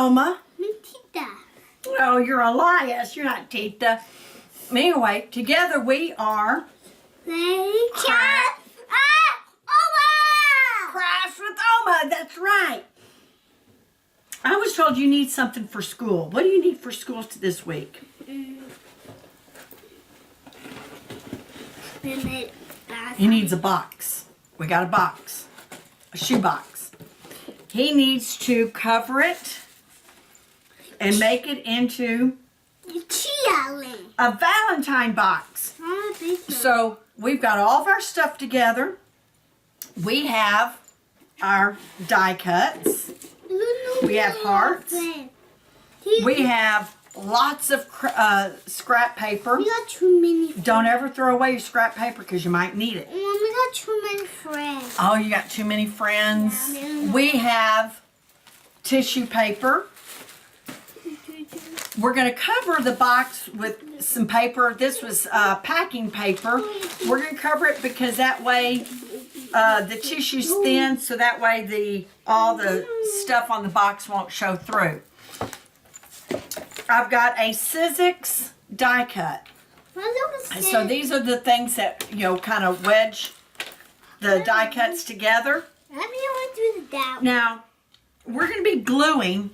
Oma. I'm Tita. Oh, you're Elias. You're not Tita. Anyway, together we are Cat. Crafts with Oma. That's right. I was told you need something for school. What do you need for school this week? He needs a box. We got a box. A shoe box. He needs to cover it and make it into a Valentine box. So we've got all of our stuff together. We have our die cuts. We have hearts. We have lots of scrap paper. We got too many friends. Don't ever throw away your scrap paper because you might need it. Mom, we got too many friends. Oh, you got too many friends. Yeah. We have tissue paper. We're going to cover the box with some paper. This was packing paper. We're going to cover it because that way the tissue's thin, so that way all the stuff on the box won't show through. I've got a Sizzix die cut. So these are the things that, kind of wedge the die cuts together. Let me do that. Now, we're going to be gluing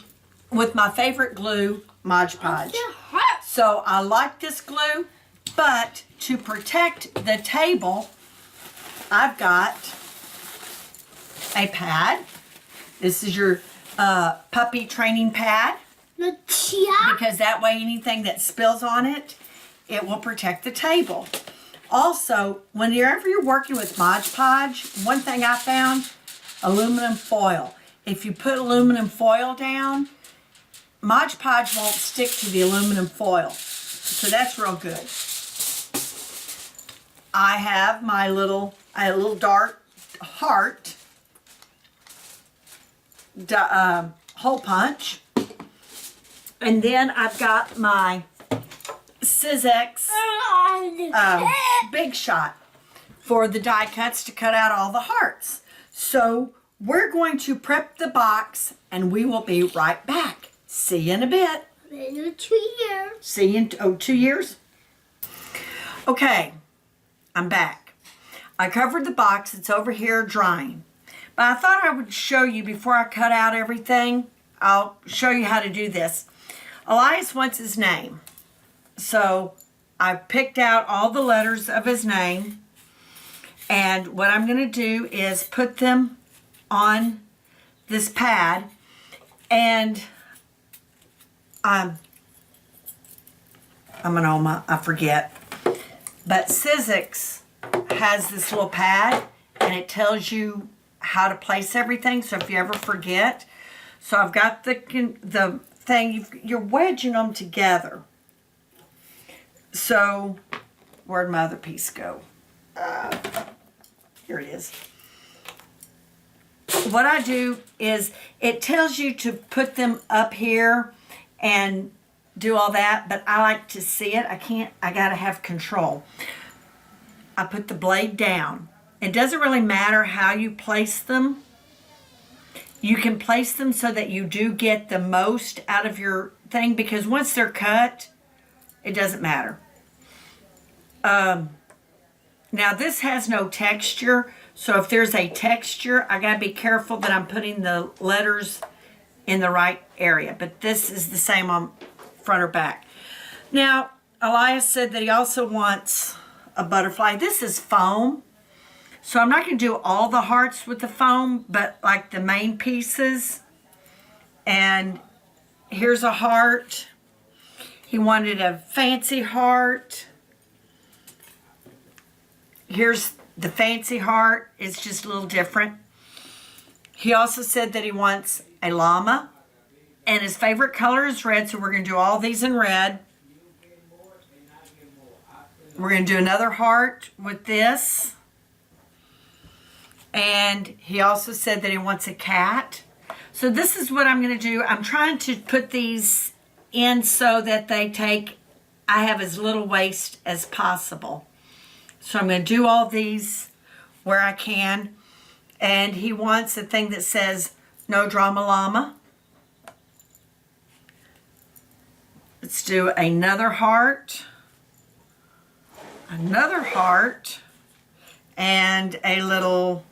with my favorite glue, Mod Podge. So I like this glue, but to protect the table, I've got a pad. This is your puppy training pad. Because that way anything that spills on it, it will protect the table. Also, whenever you're working with Mod Podge, one thing I found, aluminum foil. If you put aluminum foil down, Mod Podge won't stick to the aluminum foil. So that's real good. I have my little dark heart hole punch. And then I've got my Sizzix Big Shot for the die cuts to cut out all the hearts. So we're going to prep the box and we will be right back. See you in a bit. 2 years. See you in 2 years? Okay, I'm back. I covered the box. It's over here drying. But I thought I would show you before I cut out everything. I'll show you how to do this. Elias wants his name. So I picked out all the letters of his name. And what I'm going to do is put them on this pad. And I'm an Oma, I forget. But Sizzix has this little pad and it tells you how to place everything. So if you ever forget. So I've got the thing, you're wedging them together. So, where'd my other piece go? Here it is. What I do is, it tells you to put them up here and do all that, but I like to see it. I gotta have control. I put the blade down. It doesn't really matter how you place them. You can place them so that you do get the most out of your thing, because once they're cut, it doesn't matter. Now this has no texture, so if there's a texture, I gotta be careful that I'm putting the letters in the right area. But this is the same on front or back. Now, Elias said that he also wants a butterfly. This is foam. So I'm not going to do all the hearts with the foam, but like the main pieces. And here's a heart. He wanted a fancy heart. Here's the fancy heart. It's just a little different. He also said that he wants a llama. And his favorite color is red, so we're going to do all these in red. We're going to do another heart with this. And he also said that he wants a cat. So this is what I'm going to do. I'm trying to put these in so that I have as little waste as possible. So I'm going to do all these where I can. And he wants a thing that says, no drama llama. Let's do another heart, and a little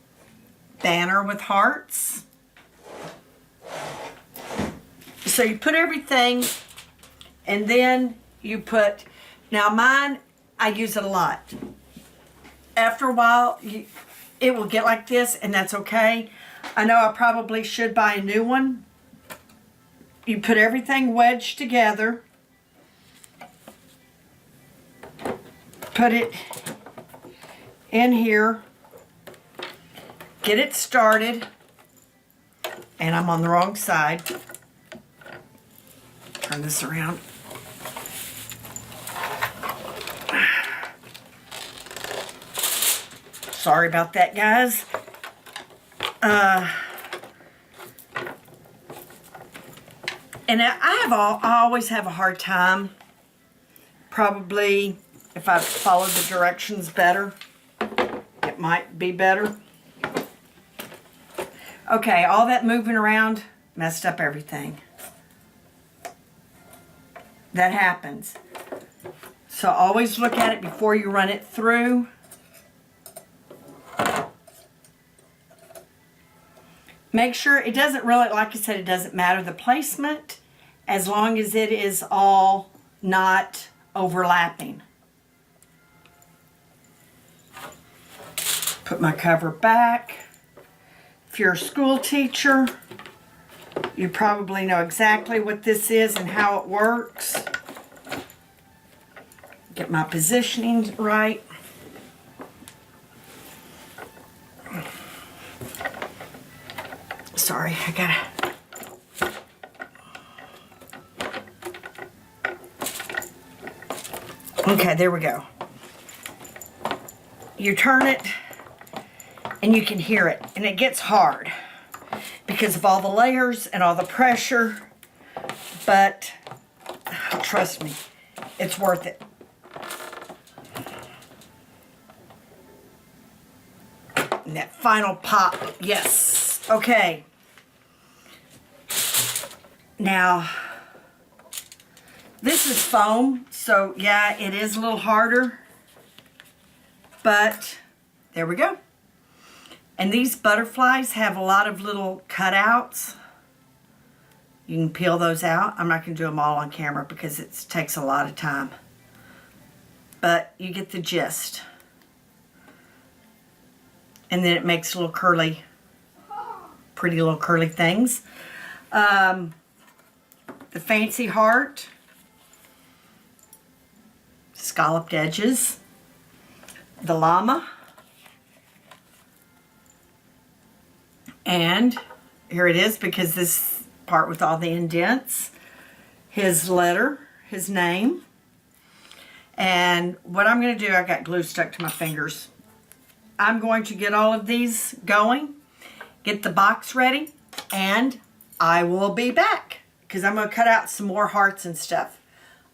banner with hearts. So you put everything, and then you put, now mine, I use it a lot. After a while, it will get like this, and that's okay. I know I probably should buy a new one. You put everything wedged together. Put it in here. Get it started. And I'm on the wrong side. Turn this around. Sorry about that, guys. And I always have a hard time. Probably, if I followed the directions better, it might be better. Okay, all that moving around messed up everything. That happens. So always look at it before you run it through. Make sure it doesn't really, like I said, it doesn't matter the placement as long as it is all not overlapping. Put my cover back. If you're a school teacher, you probably know exactly what this is and how it works. Get my positioning right. Sorry, I gotta. Okay, there we go. You turn it and you can hear it, and it gets hard because of all the layers and all the pressure, but trust me, it's worth it. And that final pop, yes. Okay. Now, this is foam, so yeah, it is a little harder, but there we go. And these butterflies have a lot of little cutouts. You can peel those out. I'm not going to do them all on camera because it takes a lot of time. But you get the gist. And then it makes little curly, pretty little curly things. The fancy heart. Scalloped edges. The llama. And here it is, because this part with all the indents. His letter, his name. And what I'm going to do, I got glue stuck to my fingers. I'm going to get all of these going, get the box ready, and I will be back because I'm going to cut out some more hearts and stuff.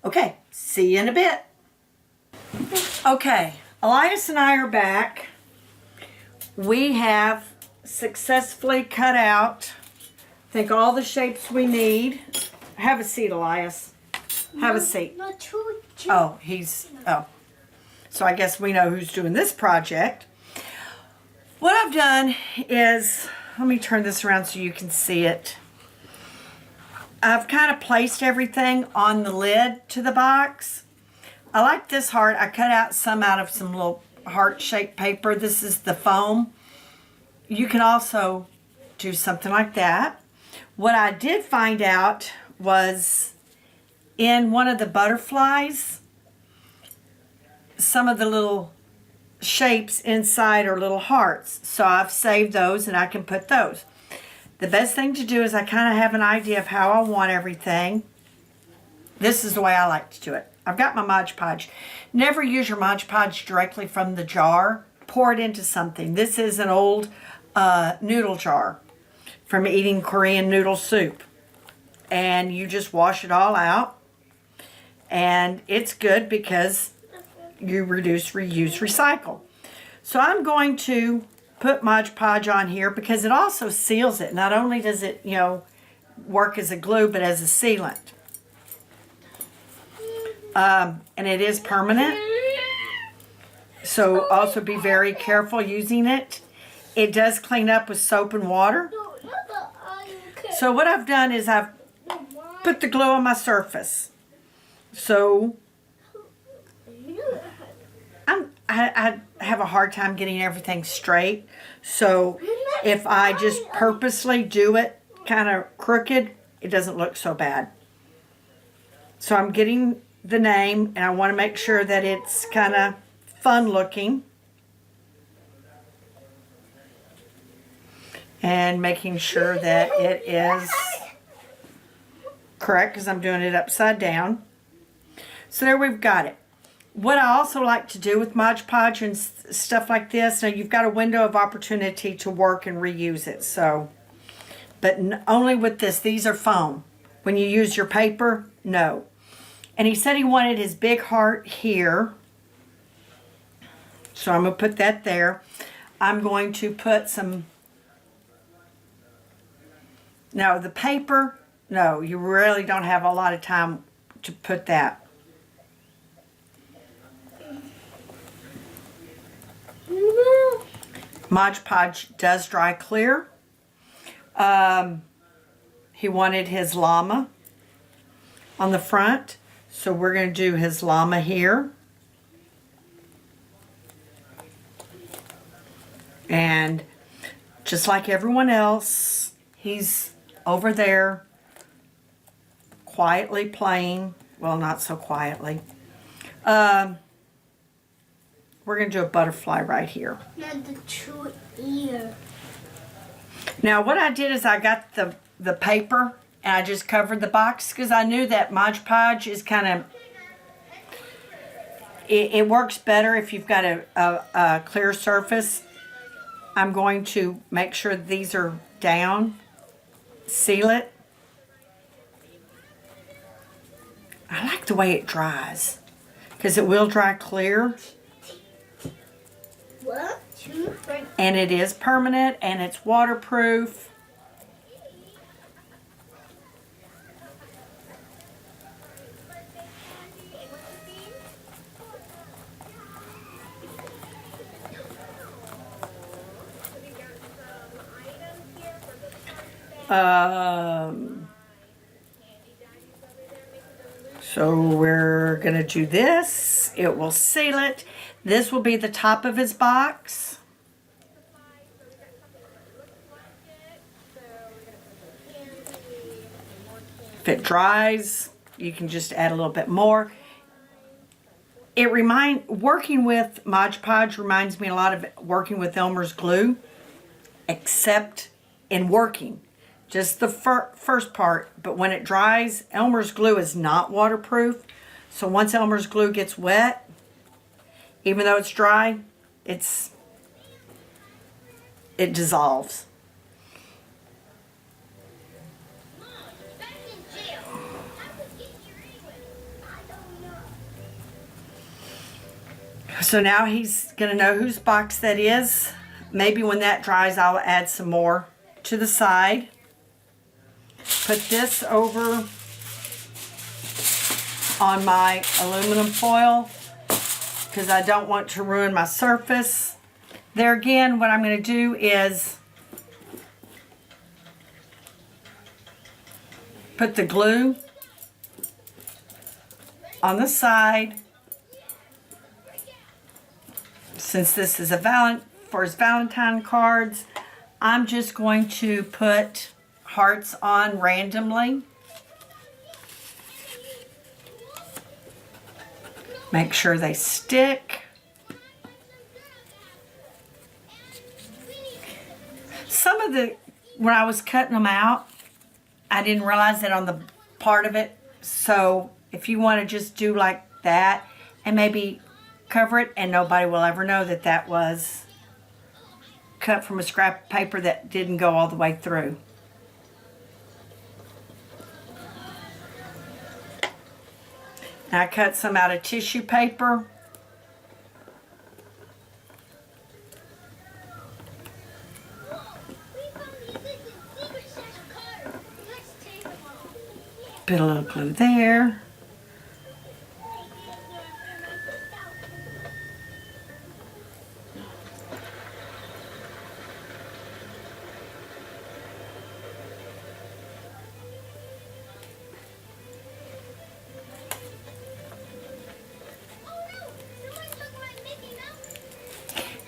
Okay, see you in a bit. Okay, Elias and I are back. We have successfully cut out, I think, all the shapes we need. Have a seat, Elias. Have a seat. Oh, oh. So I guess we know who's doing this project. What I've done is, let me turn this around so you can see it. I've kind of placed everything on the lid to the box. I like this heart. I cut out some out of some little heart-shaped paper. This is the foam. You can also do something like that. What I did find out was in one of the butterflies, some of the little shapes inside are little hearts. So I've saved those and I can put those. The best thing to do is I kind of have an idea of how I want everything. This is the way I like to do it. I've got my Mod Podge. Never use your Mod Podge directly from the jar. Pour it into something. This is an old noodle jar from eating Korean noodle soup. And you just wash it all out. And it's good because you reduce, reuse, recycle. So I'm going to put Mod Podge on here because it also seals it. Not only does it, work as a glue, but as a sealant. and it is permanent. So also be very careful using it. It does clean up with soap and water. So what I've done is I've put the glue on my surface. So I have a hard time getting everything straight. So if I just purposely do it kind of crooked, it doesn't look so bad. So I'm getting the name, and I want to make sure that it's kind of fun looking. And making sure that it is correct, because I'm doing it upside down. So there we've got it. What I also like to do with Mod Podge and stuff like this, now you've got a window of opportunity to work and reuse it. So, but only with this. These are foam. When you use your paper, no. And he said he wanted his big heart here. So I'm going to put that there. I'm going to put some... Now the paper, no, you really don't have a lot of time to put that. Mod Podge does dry clear. He wanted his llama on the front, so we're going to do his llama here. And just like everyone else, he's over there quietly playing. Well, not so quietly. We're going to do a butterfly right here. Not the true ear. Now what I did is I got the paper and I just covered the box because I knew that Mod Podge is kind of, it works better if you've got a clear surface. I'm going to make sure these are down, seal it. I like the way it dries because it will dry clear. 1, 2, 3. And it is permanent and it's waterproof. So we're going to do this. It will seal it. This will be the top of his box. If it dries, you can just add a little bit more. Working with Mod Podge reminds me a lot of working with Elmer's glue, except in working. Just the first part, but when it dries, Elmer's glue is not waterproof. So once Elmer's glue gets wet, even though it's dry, it dissolves. So now he's going to know whose box that is. Maybe when that dries, I'll add some more to the side. Put this over on my aluminum foil because I don't want to ruin my surface. There again, what I'm going to do is put the glue on the side. Since this is for his Valentine cards, I'm just going to put hearts on randomly. Make sure they stick. When I was cutting them out, I didn't realize that on the part of it. So if you want to just do like that and maybe cover it, and nobody will ever know that that was cut from a scrap of paper that didn't go all the way through. I cut some out of tissue paper. Put a little glue there.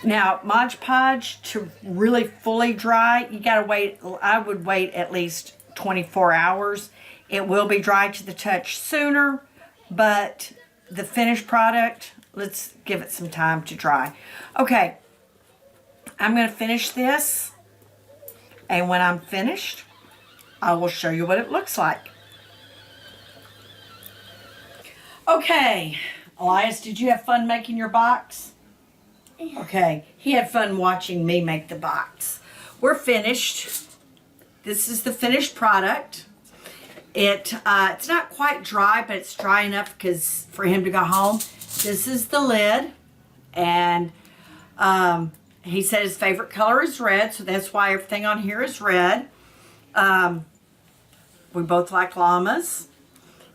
Now, Mod Podge, to really fully dry, you gotta wait, I would wait at least 24 hours. It will be dry to the touch sooner, but the finished product, let's give it some time to dry. Okay, I'm gonna finish this, and when I'm finished, I will show you what it looks like. Okay, Elias, did you have fun making your box? Okay, he had fun watching me make the box. We're finished. This is the finished product. It's not quite dry, but it's dry enough for him to go home. This is the lid, and he said his favorite color is red, so that's why everything on here is red. We both like llamas.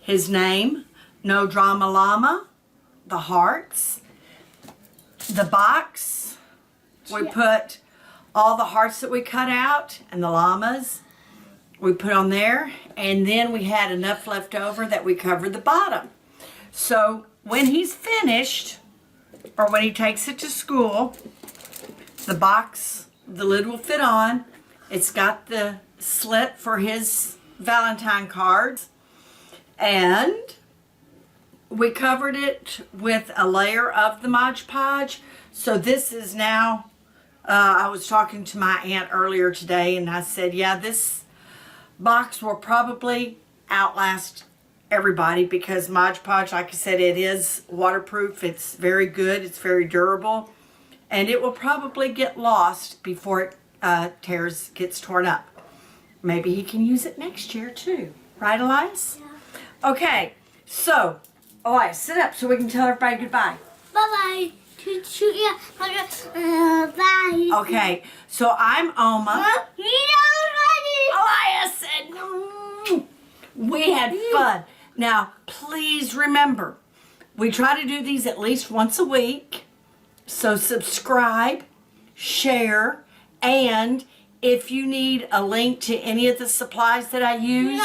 His name, No Drama Llama. The hearts. The box, we put all the hearts that we cut out and the llamas we put on there, and then we had enough left over that we covered the bottom. So when he's finished, or when he takes it to school, the box, the lid will fit on. It's got the slit for his Valentine cards, and we covered it with a layer of the Mod Podge. So this is now, I was talking to my aunt earlier today, and I said, yeah, this box will probably outlast everybody, because Mod Podge, like I said, it is waterproof. It's very good. It's very durable. And it will probably get lost before it gets torn up. Maybe he can use it next year too. Right, Elias? Yeah. Okay, so Elias, sit up so we can tell everybody goodbye. Bye-bye. Bye. Okay, so I'm Oma. Elias said, no. We had fun. Now, please remember, we try to do these at least once a week. So subscribe, share, and if you need a link to any of the supplies that I use,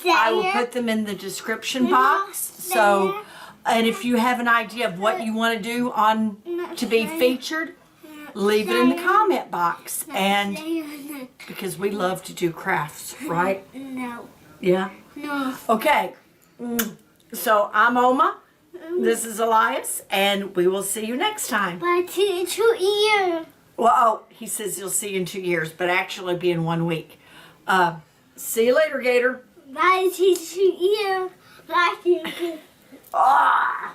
I will put them in the description box. So, and if you have an idea of what you want to do to be featured, leave it in the comment box. And because we love to do crafts, right? No. Yeah? No. Okay. So I'm Oma. This is Elias, and we will see you next time. Bye, 2 years. Well, he says he'll see you in 2 years, but actually be in 1 week. See you later, Gator. Bye, 2 years. Bye, 2 years. Ah!